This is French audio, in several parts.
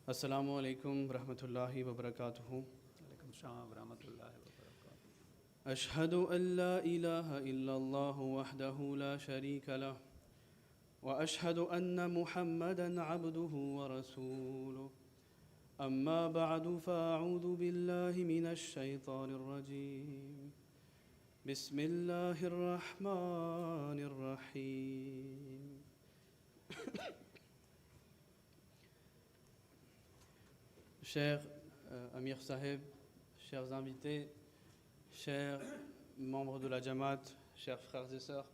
Assalamu alaikum wa rahmatullahi wa barakatuhu. عليكم السلام ورحمة الله وبركاته. أشهد أن لا إله إلا الله وحده لا شريك له وأشهد أن محمدا عبده ورسوله أما بعد فأعوذ بالله من الشيطان الرجيم بسم الله الرحمن الرحيم Cher Amir Saheb, chers invités, chers membres de la Jamaat, chers frères et sœurs,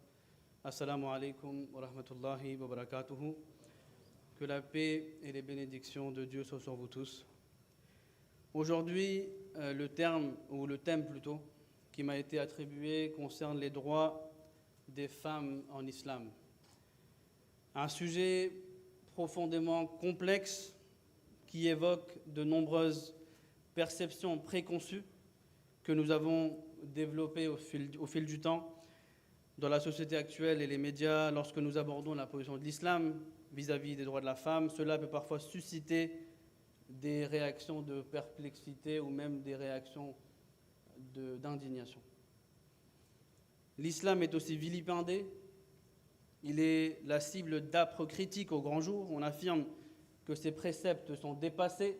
Assalamu alaikum wa rahmatullahi wa barakatuhu. Que la paix et les bénédictions de Dieu soient sur vous tous. Aujourd'hui, le thème plutôt, qui m'a été attribué concerne les droits des femmes en islam. Un sujet profondément complexe qui évoque de nombreuses perceptions préconçues que nous avons développées au fil du temps dans la société actuelle et les médias. Lorsque nous abordons la position de l'islam vis-à-vis des droits de la femme, cela peut parfois susciter des réactions de perplexité ou même des réactions d'indignation. L'islam est aussi vilipendé, il est la cible d'âpres critiques au grand jour. On affirme que ses préceptes sont dépassés,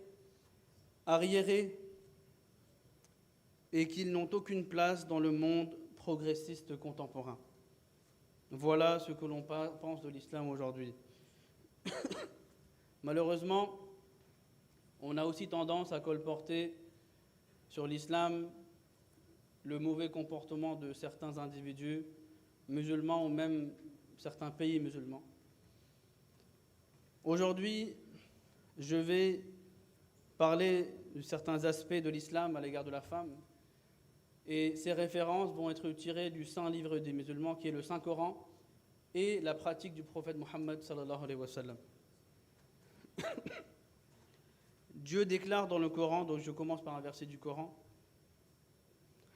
arriérés, et qu'ils n'ont aucune place dans le monde progressiste contemporain. Voilà ce que l'on pense de l'islam aujourd'hui. Malheureusement, on a aussi tendance à colporter sur l'islam le mauvais comportement de certains individus musulmans ou même certains pays musulmans. Aujourd'hui, je vais parler de certains aspects de l'islam à l'égard de la femme. Et ces références vont être tirées du Saint Livre des musulmans, qui est le Saint-Coran, et la pratique du prophète Mohammed sallallahu alayhi wa sallam. Dieu déclare dans le Coran, donc je commence par un verset du Coran,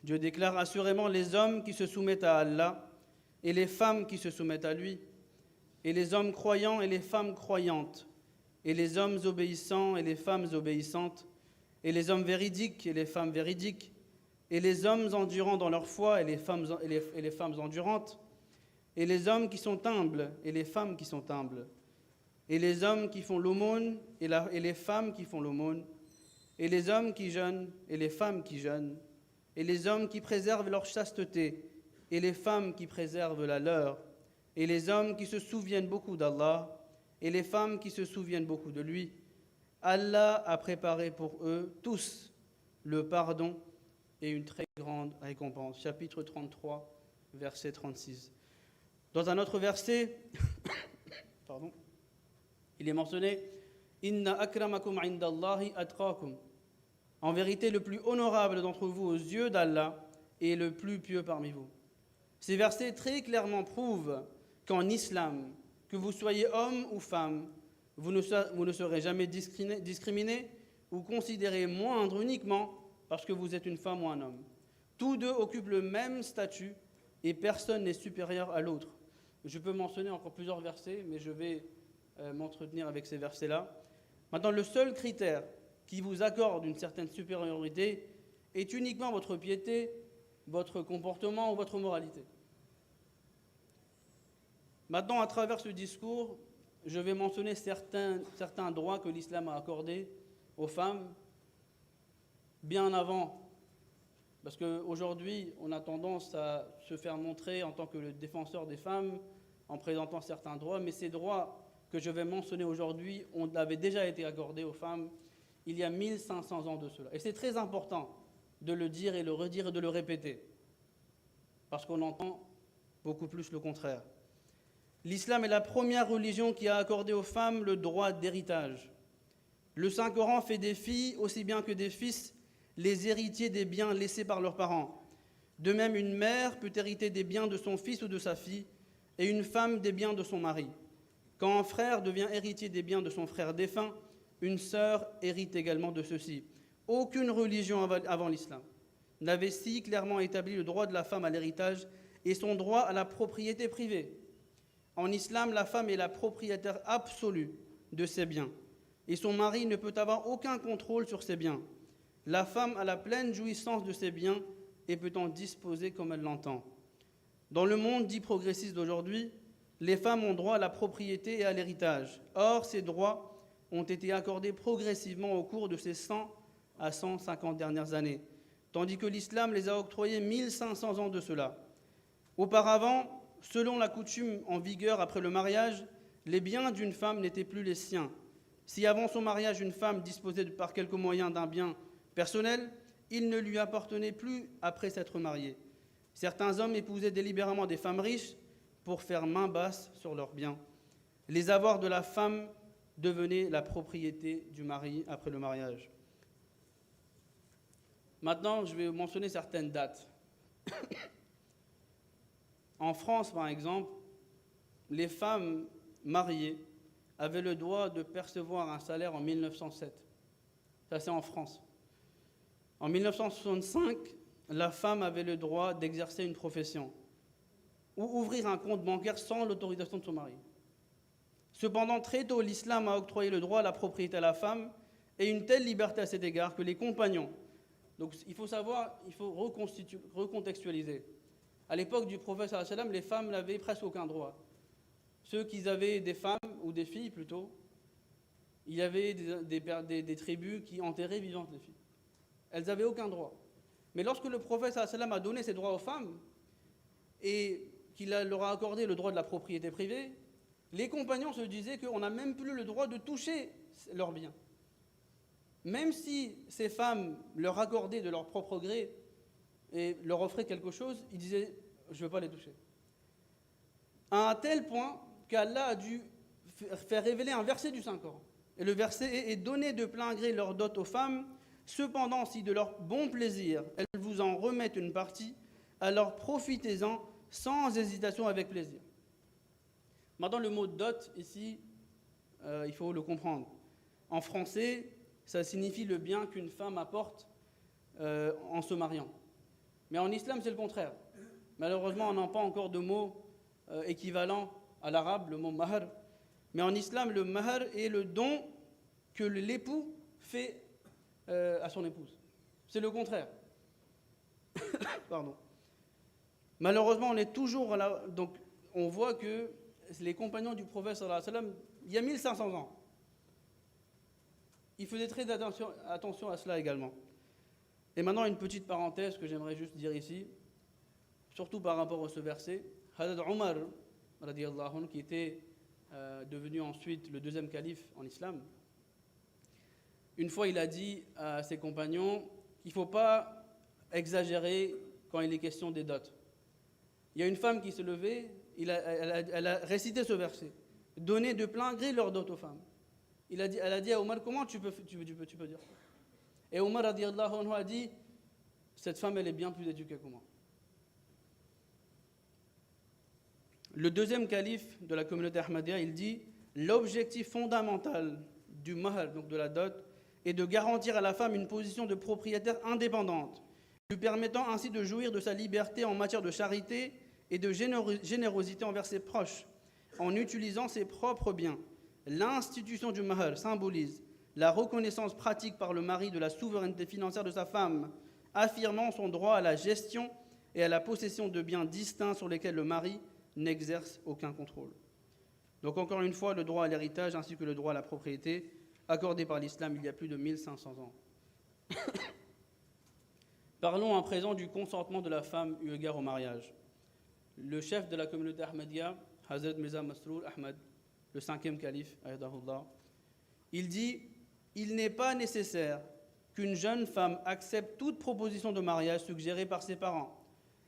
Dieu déclare: assurément les hommes qui se soumettent à Allah et les femmes qui se soumettent à lui, et les hommes croyants et les femmes croyantes, et les hommes obéissants et les femmes obéissantes, et les hommes véridiques et les femmes véridiques, et les hommes endurants dans leur foi et les femmes endurantes, et les hommes qui sont humbles et les femmes qui sont humbles, et les hommes qui font l'aumône et les femmes qui font l'aumône, et les hommes qui jeûnent et les femmes qui jeûnent, et les hommes qui préservent leur chasteté et les femmes qui préservent la leur, et les hommes qui se souviennent beaucoup d'Allah et les femmes qui se souviennent beaucoup de lui. Allah a préparé pour eux tous le pardon et une très grande récompense. Chapitre 33, verset 36. Dans un autre verset, il est mentionné « Inna akramakum indallahi atqakum » En vérité, le plus honorable d'entre vous aux yeux d'Allah est le plus pieux parmi vous. Ces versets très clairement prouvent qu'en islam, que vous soyez homme ou femme, vous ne serez jamais discriminé ou considéré moindre uniquement parce que vous êtes une femme ou un homme. Tous deux occupent le même statut et personne n'est supérieur à l'autre. Je peux mentionner encore plusieurs versets, mais je vais m'entretenir avec ces versets-là. Maintenant, le seul critère qui vous accorde une certaine supériorité est uniquement votre piété, votre comportement ou votre moralité. Maintenant, à travers ce discours, je vais mentionner certains droits que l'islam a accordés aux femmes bien avant. Parce qu'aujourd'hui, on a tendance à se faire montrer en tant que le défenseur des femmes en présentant certains droits, mais ces droits que je vais mentionner aujourd'hui avaient déjà été accordés aux femmes il y a 1500 ans de cela. Et c'est très important de le dire et le redire et de le répéter, parce qu'on entend beaucoup plus le contraire. L'islam est la première religion qui a accordé aux femmes le droit d'héritage. Le Saint-Coran fait des filles aussi bien que des fils les héritiers des biens laissés par leurs parents. De même, une mère peut hériter des biens de son fils ou de sa fille, et une femme des biens de son mari. Quand un frère devient héritier des biens de son frère défunt, une sœur hérite également de ceux-ci. Aucune religion avant l'islam n'avait si clairement établi le droit de la femme à l'héritage et son droit à la propriété privée. En islam, la femme est la propriétaire absolue de ses biens. et son mari ne peut avoir aucun contrôle sur ses biens. La femme a la pleine jouissance de ses biens et peut en disposer comme elle l'entend. Dans le monde dit progressiste d'aujourd'hui, les femmes ont droit à la propriété et à l'héritage. Or, ces droits ont été accordés progressivement au cours de ces 100 à 150 dernières années, tandis que l'islam les a octroyés 1500 ans de cela. Auparavant, selon la coutume en vigueur après le mariage, les biens d'une femme n'étaient plus les siens. Si avant son mariage, une femme disposait par quelque moyen d'un bien personnel, il ne lui appartenait plus après s'être mariée. Certains hommes épousaient délibérément des femmes riches pour faire main basse sur leurs biens. Les avoirs de la femme devenaient la propriété du mari après le mariage. Maintenant, je vais mentionner certaines dates. En France, par exemple, les femmes mariées avaient le droit de percevoir un salaire en 1907. Ça, c'est en France. En 1965, la femme avait le droit d'exercer une profession ou ouvrir un compte bancaire sans l'autorisation de son mari. Cependant, très tôt, l'islam a octroyé le droit à la propriété à la femme et une telle liberté à cet égard que les compagnons. Donc, il faut savoir, il faut recontextualiser. À l'époque du prophète sallallahu alayhi wa sallam, les femmes n'avaient presque aucun droit. Ceux qui avaient des femmes, ou des filles plutôt, il y avait des tribus qui enterraient vivantes les filles. Elles n'avaient aucun droit. Mais lorsque le prophète sallallahu alayhi wa sallam a donné ses droits aux femmes, et qu'il leur a accordé le droit de la propriété privée, les compagnons se disaient qu'on n'a même plus le droit de toucher leurs biens. Même si ces femmes leur accordaient de leur propre gré et leur offraient quelque chose, ils disaient « je ne veux pas les toucher ». À un tel point qu'Allah a dû faire révéler un verset du Saint-Coran. Et le verset est « donner de plein gré leur dot aux femmes, cependant si de leur bon plaisir elles vous en remettent une partie, alors profitez-en sans hésitation avec plaisir ». Maintenant, le mot dot, ici, il faut le comprendre. En français, ça signifie le bien qu'une femme apporte en se mariant. Mais en islam, c'est le contraire. Malheureusement, on n'a pas encore de mot équivalent à l'arabe, le mot mahr. Mais en islam, le mahr est le don que l'époux fait à son épouse. C'est le contraire. Pardon. Malheureusement, on est toujours là. Donc, on voit que les compagnons du prophète sallallahu alayhi wa sallam, il y a 1500 ans, ils faisaient très attention à cela également. Et maintenant, une petite parenthèse que j'aimerais juste dire ici, surtout par rapport à ce verset. Hazrat Omar, radiyallahu anhu, qui était devenu ensuite le deuxième calife en islam, une fois il a dit à ses compagnons qu'il ne faut pas exagérer quand il est question des dots. Il y a une femme qui se levait, elle a récité ce verset. Donner de plein gré leur dot aux femmes. Elle a dit à Omar, comment tu peux dire ça? Et Omar radiyallahu anhu a dit, cette femme elle est bien plus éduquée que moi. Le deuxième calife de la communauté Ahmadiyya, il dit, l'objectif fondamental du mahr, donc de la dot, est de garantir à la femme une position de propriétaire indépendante, lui permettant ainsi de jouir de sa liberté en matière de charité et de générosité envers ses proches, en utilisant ses propres biens. L'institution du mahr symbolise la reconnaissance pratique par le mari de la souveraineté financière de sa femme, affirmant son droit à la gestion et à la possession de biens distincts sur lesquels le mari n'exerce aucun contrôle. Donc encore une fois, le droit à l'héritage ainsi que le droit à la propriété accordé par l'islam il y a plus de 1500 ans. Parlons à présent du consentement de la femme eu égard au mariage. Le chef de la communauté Ahmadiyya, Hazrat Mirza Masroor Ahmad, le cinquième calife, ayadahullah, il dit « Il n'est pas nécessaire qu'une jeune femme accepte toute proposition de mariage suggérée par ses parents.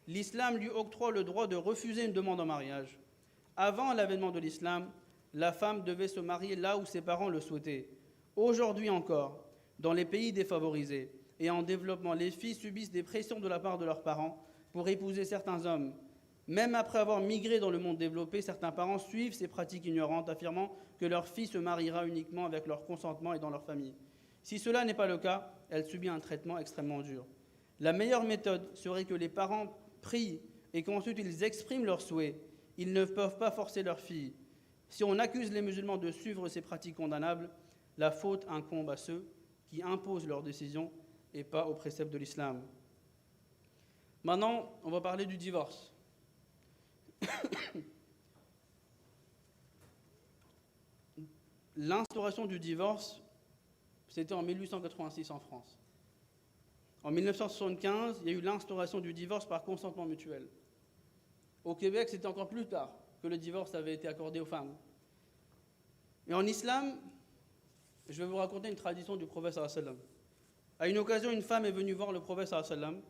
L'islam lui octroie le droit de refuser une demande en mariage. Avant l'avènement de l'islam, la femme devait se marier là où ses parents le souhaitaient. Aujourd'hui encore, dans les pays défavorisés et en développement, les filles subissent des pressions de la part de leurs parents pour épouser certains hommes. Même après avoir migré dans le monde développé, certains parents suivent ces pratiques ignorantes, affirmant que leur fille se mariera uniquement avec leur consentement et dans leur famille. Si cela n'est pas le cas, elle subit un traitement extrêmement dur. La meilleure méthode serait que les parents prient et qu'ensuite ils expriment leurs souhaits. Ils ne peuvent pas forcer leur fille. Si on accuse les musulmans de suivre ces pratiques condamnables, La faute incombe à ceux qui imposent leurs décisions et pas aux préceptes de l'islam. Maintenant, on va parler du divorce. L'instauration du divorce, c'était en 1886 en France. En 1975, il y a eu l'instauration du divorce par consentement mutuel. Au Québec, c'était encore plus tard que le divorce avait été accordé aux femmes. Et en islam, je vais vous raconter une tradition du prophète sallallahu alayhi wa sallam. À une occasion, une femme est venue voir le prophète sallallahu alayhi wa sallam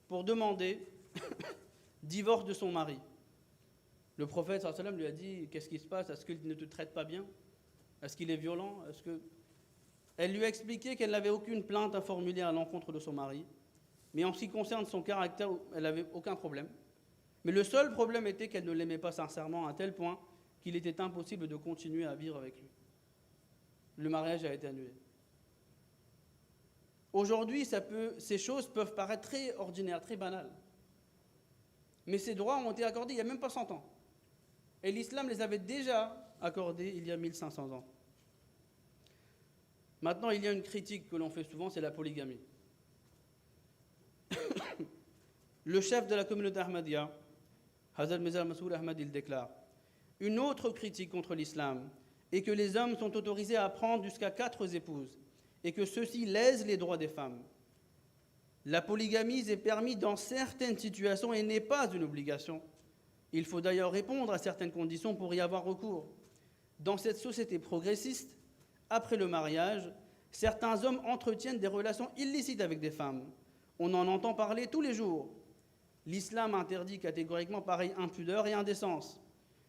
pour demander divorce de son mari. Le prophète sallallahu alayhi wa sallam lui a dit « Qu'est-ce qui se passe? Est-ce qu'il ne te traite pas bien? Est-ce qu'il est violent? Elle lui a expliqué qu'elle n'avait aucune plainte à formuler à l'encontre de son mari, mais en ce qui concerne son caractère, elle n'avait aucun problème. Mais le seul problème était qu'elle ne l'aimait pas sincèrement à tel point qu'il était impossible de continuer à vivre avec lui. Le mariage a été annulé. Aujourd'hui, ces choses peuvent paraître très ordinaires, très banales. Mais ces droits ont été accordés il n'y a même pas 100 ans. Et l'islam les avait déjà accordés il y a 1500 ans. Maintenant, il y a une critique que l'on fait souvent, c'est la polygamie. Le chef de la communauté Ahmadiyya, Hazrat Mirza Masroor Ahmad, il déclare « Une autre critique contre l'islam est que les hommes sont autorisés à prendre jusqu'à 4 épouses et que ceux-ci lèsent les droits des femmes. La polygamie est permise dans certaines situations et n'est pas une obligation. Il faut d'ailleurs répondre à certaines conditions pour y avoir recours. Dans cette société progressiste, après le mariage, certains hommes entretiennent des relations illicites avec des femmes. On en entend parler tous les jours. L'islam interdit catégoriquement pareille impudeur et indécence.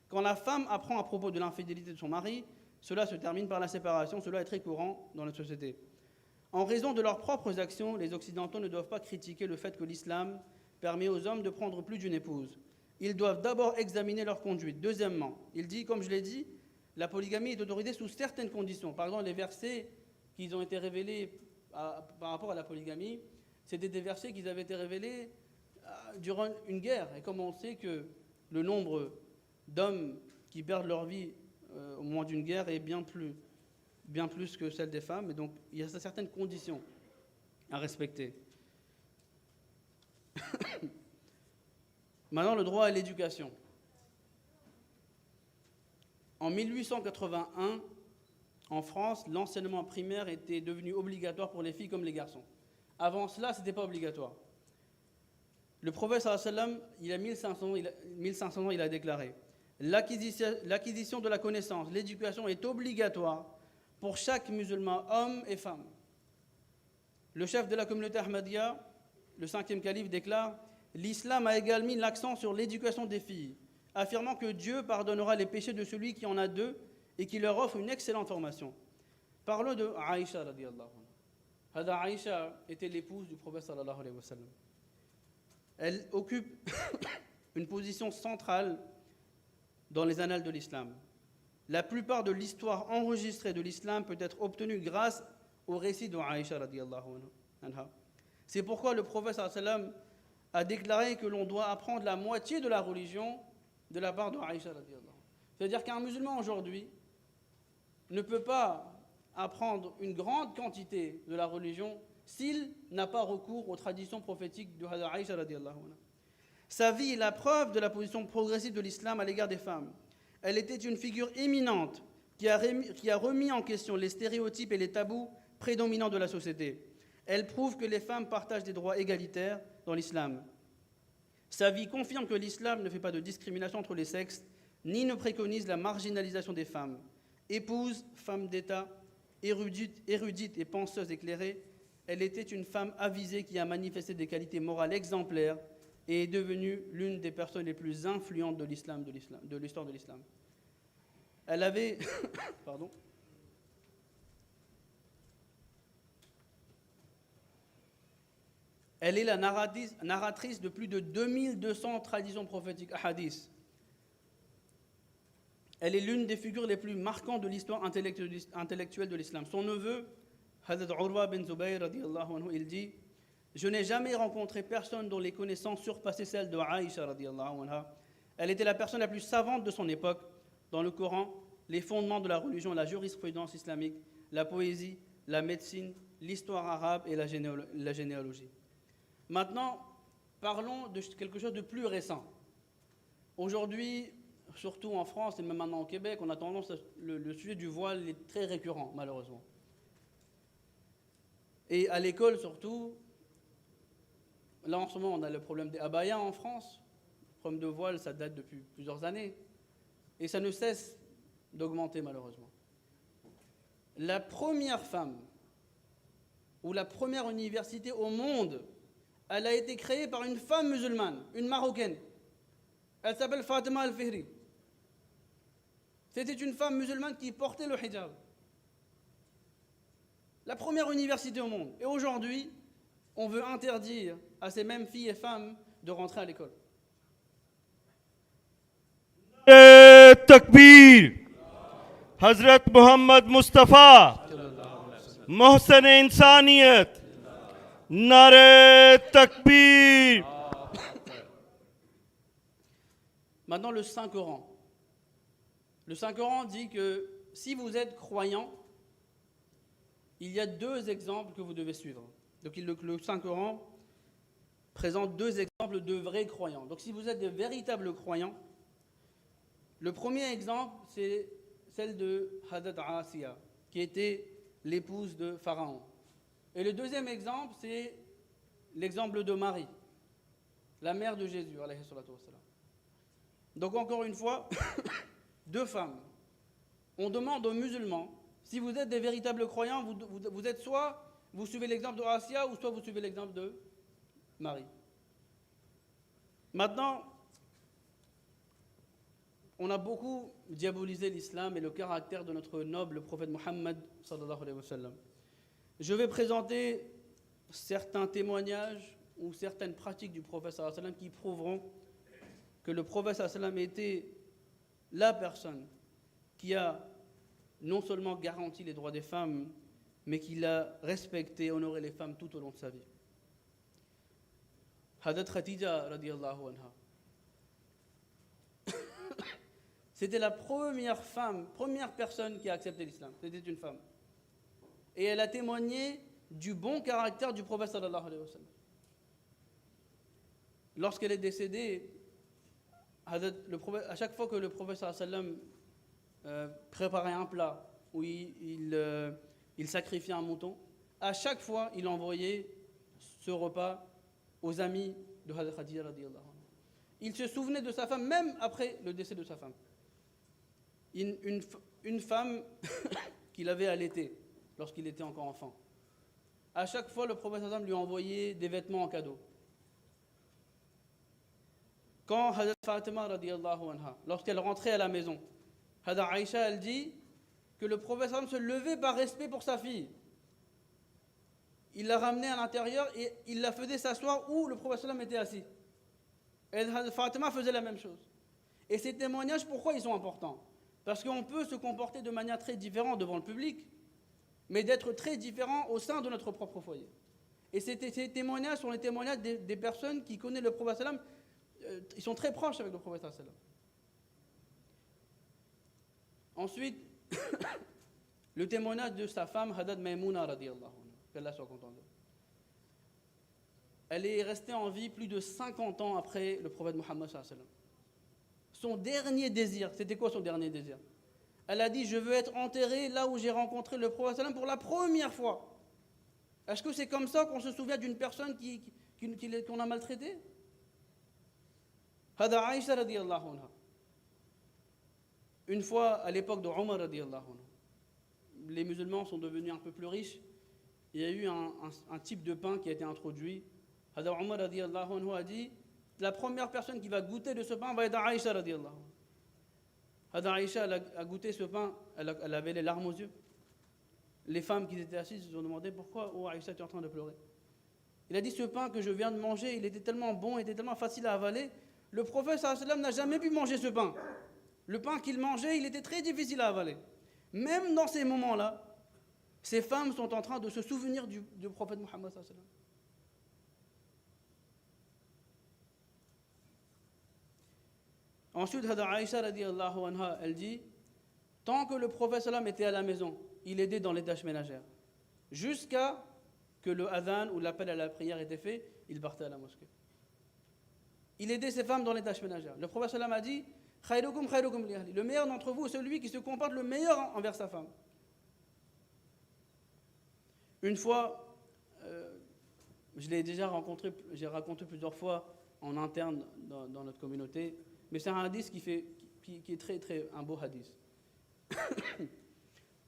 Quand la femme apprend à propos de l'infidélité de son mari, cela se termine par la séparation. Cela est très courant dans notre société. En raison de leurs propres actions, les Occidentaux ne doivent pas critiquer le fait que l'islam permet aux hommes de prendre plus d'une épouse. Ils doivent d'abord examiner leur conduite. Deuxièmement, il dit, comme je l'ai dit, la polygamie est autorisée sous certaines conditions. Par exemple, les versets qui ont été révélés par rapport à la polygamie, c'était des versets qui avaient été révélés durant une guerre. Et comme on sait que le nombre d'hommes qui perdent leur vie au moment d'une guerre est bien plus que celle des femmes. Et donc, il y a certaines conditions à respecter. Maintenant, le droit à l'éducation. En 1881, en France, l'enseignement primaire était devenu obligatoire pour les filles comme les garçons. Avant cela, ce n'était pas obligatoire. Le prophète sallallahu alayhi wa sallam, il y a 1500 ans, il a déclaré « L'acquisition de la connaissance, l'éducation est obligatoire pour chaque musulman, homme et femme. » Le chef de la communauté Ahmadiyya, le 5e calife, déclare « L'islam a également mis l'accent sur l'éducation des filles, affirmant que Dieu pardonnera les péchés de celui qui en a 2 et qui leur offre une excellente formation. » Parlons de Aïcha radiyallahu anha. Aïcha était l'épouse du prophète sallallahu alayhi wa sallam. Elle occupe une position centrale dans les annales de l'islam. La plupart de l'histoire enregistrée de l'islam peut être obtenue grâce au récit de Aïcha radiyallahu anha. C'est pourquoi le prophète sallallahu alayhi wa sallam a déclaré que l'on doit apprendre la moitié de la religion de la part de Aïcha radiyallahu anha. C'est-à-dire qu'un musulman aujourd'hui ne peut pas apprendre une grande quantité de la religion s'il n'a pas recours aux traditions prophétiques de Aïcha radiyallahu anha. Sa vie est la preuve de la position progressive de l'islam à l'égard des femmes. Elle était une figure éminente qui a remis en question les stéréotypes et les tabous prédominants de la société. Elle prouve que les femmes partagent des droits égalitaires dans l'islam. Sa vie confirme que l'islam ne fait pas de discrimination entre les sexes, ni ne préconise la marginalisation des femmes. Épouse, femme d'État, érudite et penseuse éclairée, elle était une femme avisée qui a manifesté des qualités morales exemplaires et est devenue l'une des personnes les plus influentes de l'histoire de l'islam. Elle avait... Pardon. Elle est la narratrice de plus de 2200 traditions prophétiques, hadiths. Elle est l'une des figures les plus marquantes de l'histoire intellectuelle de l'islam. Son neveu, Hazrat Urwa bin Zubayr, radiyallahu anhu, il dit « Je n'ai jamais rencontré personne dont les connaissances surpassaient celles de Aïcha, radiyallahu anha. Elle était la personne la plus savante de son époque. Dans le Coran, les fondements de la religion et la jurisprudence islamique, la poésie, la médecine, l'histoire arabe et la généalogie. Maintenant, parlons de quelque chose de plus récent. Aujourd'hui, surtout en France et même maintenant au Québec, on a tendance le sujet du voile est très récurrent, malheureusement. Et à l'école surtout, là en ce moment on a le problème des abayas en France. Le problème de voile, ça date depuis plusieurs années. Et ça ne cesse d'augmenter malheureusement. La première femme ou la première université au monde, elle a été créée par une femme musulmane, une Marocaine. Elle s'appelle Fatima Al-Fihri. C'était une femme musulmane qui portait le hijab. La première université au monde. Et aujourd'hui, on veut interdire à ces mêmes filles et femmes de rentrer à l'école. Takbir, Hazrat Muhammad Mustafa, Mohsen Insaniyat, Nare Takbir. Maintenant, le Saint-Coran. Le Saint-Coran dit que si vous êtes croyant, il y a deux exemples que vous devez suivre. Donc le Saint-Coran présente deux exemples de vrais croyants. Donc si vous êtes de véritables croyants, le premier exemple, c'est celle de Hadrat Asiya, qui était l'épouse de Pharaon. Et le deuxième exemple, c'est l'exemple de Marie, la mère de Jésus, alayhi salatu wassalam. Donc encore une fois, deux femmes. On demande aux musulmans, si vous êtes des véritables croyants, vous êtes soit vous suivez l'exemple de Asiya ou soit vous suivez l'exemple de Marie. Maintenant, on a beaucoup diabolisé l'islam et le caractère de notre noble prophète Mohammed sallallahu alayhi wa sallam. Je vais présenter certains témoignages ou certaines pratiques du prophète sallallahu alayhi wa sallam qui prouveront que le prophète sallallahu alayhi wa sallam était la personne qui a non seulement garanti les droits des femmes, mais qui a respecté et honoré les femmes tout au long de sa vie. Hadrat Khadija radiyallahu anha. C'était la première femme, première personne qui a accepté l'islam. C'était une femme. Et elle a témoigné du bon caractère du prophète sallallahu alayhi wa sallam. Lorsqu'elle est décédée, à chaque fois que le prophète sallallahu alayhi wa sallam préparait un plat où il sacrifiait un mouton, à chaque fois il envoyait ce repas aux amis de Hadrat Khadija radiyallahu anha. Il se souvenait de sa femme même après le décès de sa femme. Une femme qu'il avait allaitée lorsqu'il était encore enfant. À chaque fois, le prophète sallallahu alayhi wa sallam lui envoyait des vêtements en cadeau. Quand Hadrat Fatima radiyallahu anha, lorsqu'elle rentrait à la maison, Hadrat Aïcha, elle dit que le prophète sallallahu alayhi wa sallam se levait par respect pour sa fille. Il la ramenait à l'intérieur et il la faisait s'asseoir où le prophète sallallahu alayhi wa sallam était assis. Et Fatima faisait la même chose. Et ces témoignages, pourquoi ils sont importants? Parce qu'on peut se comporter de manière très différente devant le public, mais d'être très différent au sein de notre propre foyer. Et ces témoignages sont les témoignages des personnes qui connaissent le prophète sallallahu alayhi wa sallam. Ils sont très proches avec le prophète sallallahu alayhi wa sallam. Ensuite, le témoignage de sa femme, Hadrat Maimouna radiyallahu anha, qu'Allah soit content d'elle. Elle est restée en vie plus de 50 ans après le prophète Mohammed sallallahu alayhi wa sallam. Son dernier désir, c'était quoi son dernier désir? Elle a dit, je veux être enterrée là où j'ai rencontré le prophète sallallahu alayhi wa sallam pour la première fois. Est-ce que c'est comme ça qu'on se souvient d'une personne qu'on a maltraitée? Hadrat Aïcha radiyallahu anha. Une fois, à l'époque de Omar radiyallahu anha, les musulmans sont devenus un peu plus riches. Il y a eu un type de pain qui a été introduit. Hadrat Omar radiyallahu anhu a dit, la première personne qui va goûter de ce pain va être Aïcha radiyallahu anha. Hadrat Aïcha a goûté ce pain, elle avait les larmes aux yeux. Les femmes qui étaient assises se sont demandé pourquoi, oh Aïcha, tu es en train de pleurer. Il a dit, ce pain que je viens de manger, il était tellement bon, il était tellement facile à avaler. Le prophète sallallahu alayhi wa sallam n'a jamais pu manger ce pain. Le pain qu'il mangeait, il était très difficile à avaler. Même dans ces moments-là, ces femmes sont en train de se souvenir du prophète Mohammed sallallahu alayhi wa sallam. Ensuite, Hadrat Aïcha radiyallahu anha, elle dit, tant que le prophète sallam était à la maison, il aidait dans les tâches ménagères. Jusqu'à que le adhan ou l'appel à la prière était fait, il partait à la mosquée. Il aidait ses femmes dans les tâches ménagères. Le prophète sallam a dit khayrukum khayrukum li ahli. Le meilleur d'entre vous est celui qui se comporte le meilleur envers sa femme. Une fois, je l'ai déjà rencontré, j'ai raconté plusieurs fois en interne dans notre communauté, mais c'est un hadith qui est très, très un beau hadith.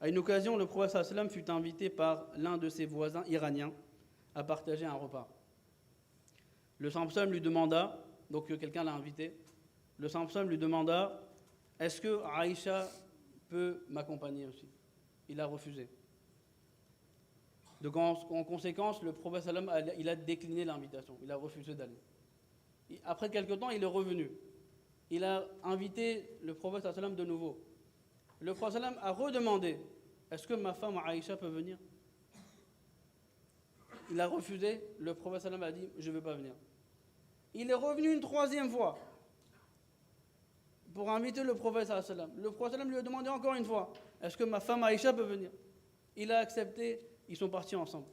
À une occasion, le prophète sallam fut invité par l'un de ses voisins iraniens à partager un repas. Le Samsam lui demanda, donc quelqu'un l'a invité, le Samsam lui demanda « Est-ce que Aïcha peut m'accompagner aussi ?» Il a refusé. Donc en conséquence, le prophète sallam il a décliné l'invitation, il a refusé d'aller. Après quelque temps, il est revenu. Il a invité le prophète sallam de nouveau. Le prophète sallam a redemandé « Est-ce que ma femme Aïcha peut venir ?» Il a refusé, le prophète sallam a dit « Je ne veux pas venir ». Il est revenu une troisième fois pour inviter le prophète sallam. Le prophète sallam lui a demandé encore une fois « Est-ce que ma femme Aïcha peut venir ?» Il a accepté, ils sont partis ensemble.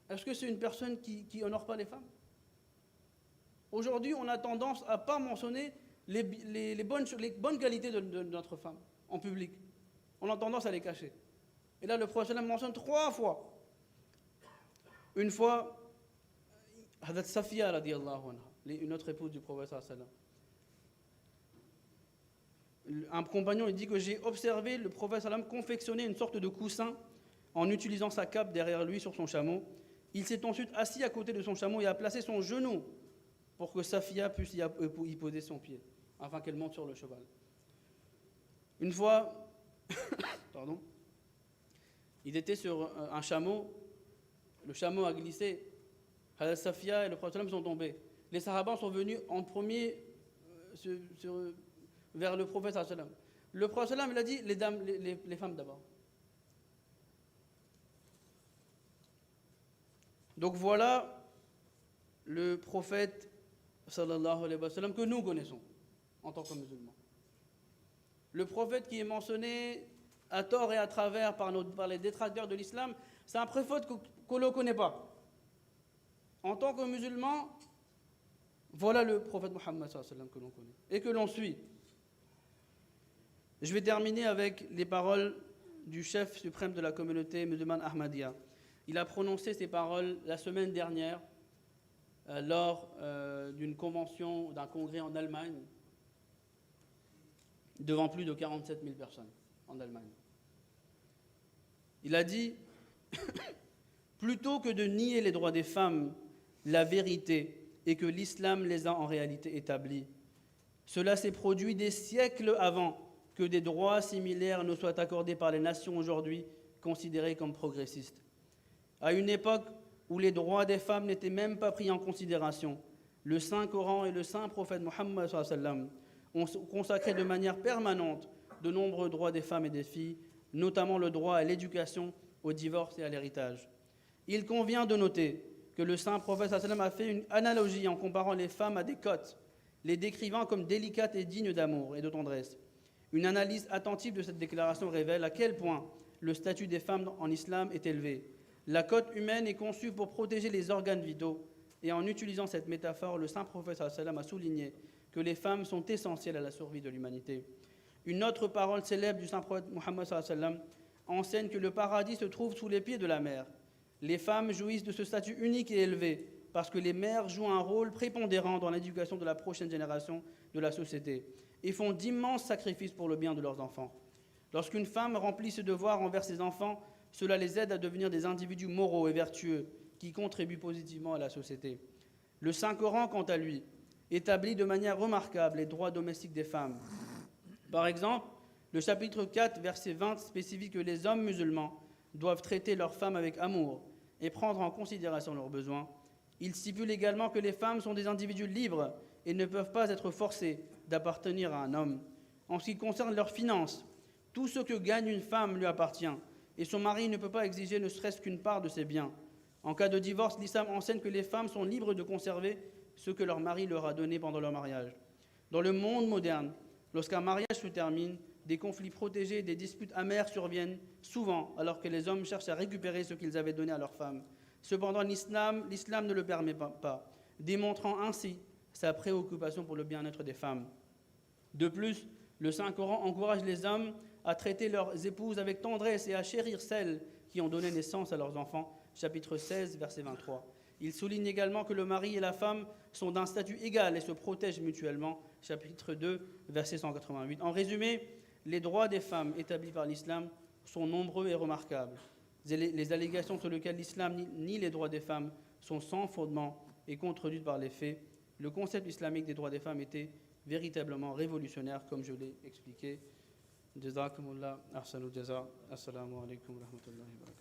Est-ce que c'est une personne qui honore pas les femmes? Aujourd'hui, on a tendance à ne pas mentionner les bonnes qualités de notre femme en public. On a tendance à les cacher. Et là, le prophète mentionne 3 fois. Une fois, Hadrat Safiya radiyallahu anha, une autre épouse du prophète sallam. Un compagnon il dit que j'ai observé le prophète sallam confectionner une sorte de coussin en utilisant sa cape derrière lui sur son chameau. Il s'est ensuite assis à côté de son chameau et a placé son genou pour que Safiya puisse y poser son pied, afin qu'elle monte sur le cheval. Une fois, pardon, il était sur un chameau, le chameau a glissé, Hadrat Safiya et le prophète sont tombés. Les Sahaba sont venus en premier vers le prophète. Le prophète il a dit les femmes d'abord. Donc voilà le prophète sallallahu alayhi wa sallam que nous connaissons en tant que musulmans. Le prophète qui est mentionné à tort et à travers par les détracteurs de l'islam, c'est un prophète qu'on ne connaît pas. En tant que musulmans, voilà le prophète Muhammad sallallahu alayhi wa sallam que l'on connaît et que l'on suit. Je vais terminer avec les paroles du chef suprême de la communauté musulmane Ahmadiyya. Il a prononcé ces paroles la semaine dernière lors d'une convention, d'un congrès en Allemagne, devant plus de 47 000 personnes en Allemagne. Il a dit « Plutôt que de nier les droits des femmes, la vérité est que l'islam les a en réalité établis. Cela s'est produit des siècles avant que des droits similaires ne soient accordés par les nations aujourd'hui considérées comme progressistes. À une époque où les droits des femmes n'étaient même pas pris en considération, le Saint-Coran et le Saint-Prophète Mohammed ont consacré de manière permanente de nombreux droits des femmes et des filles, notamment le droit à l'éducation, au divorce et à l'héritage. Il convient de noter que le Saint-Prophète a fait une analogie en comparant les femmes à des cottes, les décrivant comme délicates et dignes d'amour et de tendresse. Une analyse attentive de cette déclaration révèle à quel point le statut des femmes en islam est élevé. La cotte humaine est conçue pour protéger les organes vitaux, et en utilisant cette métaphore, le Saint-Prophète a souligné que les femmes sont essentielles à la survie de l'humanité. Une autre parole célèbre du Saint-Prophète Mohammed enseigne que le paradis se trouve sous les pieds de la mer. Les femmes jouissent de ce statut unique et élevé parce que les mères jouent un rôle prépondérant dans l'éducation de la prochaine génération de la société et font d'immenses sacrifices pour le bien de leurs enfants. Lorsqu'une femme remplit ce devoir envers ses enfants, cela les aide à devenir des individus moraux et vertueux qui contribuent positivement à la société. Le Saint-Coran, quant à lui, établit de manière remarquable les droits domestiques des femmes. Par exemple, le chapitre 4, verset 20 spécifie que les hommes musulmans doivent traiter leurs femmes avec amour et prendre en considération leurs besoins. Il stipule également que les femmes sont des individus libres et ne peuvent pas être forcées d'appartenir à un homme. En ce qui concerne leurs finances, tout ce que gagne une femme lui appartient et son mari ne peut pas exiger ne serait-ce qu'une part de ses biens. En cas de divorce, l'islam enseigne que les femmes sont libres de conserver ce que leur mari leur a donné pendant leur mariage. Dans le monde moderne, lorsqu'un mariage se termine, des conflits protégés, des disputes amères surviennent souvent, alors que les hommes cherchent à récupérer ce qu'ils avaient donné à leurs femmes. Cependant, l'islam ne le permet pas, démontrant ainsi sa préoccupation pour le bien-être des femmes. De plus, le Saint-Coran encourage les hommes à traiter leurs épouses avec tendresse et à chérir celles qui ont donné naissance à leurs enfants. Chapitre 16, verset 23. Il souligne également que le mari et la femme sont d'un statut égal et se protègent mutuellement. Chapitre 2, verset 188. En résumé, les droits des femmes établis par l'islam sont nombreux et remarquables. Les allégations sur lesquelles l'islam nie les droits des femmes sont sans fondement et contredites par les faits. Le concept islamique des droits des femmes était véritablement révolutionnaire, comme je l'ai expliqué. Jazakumullah, ahsanul jaza. Assalamu alaikum wa rahmatullahi wa barakatuh.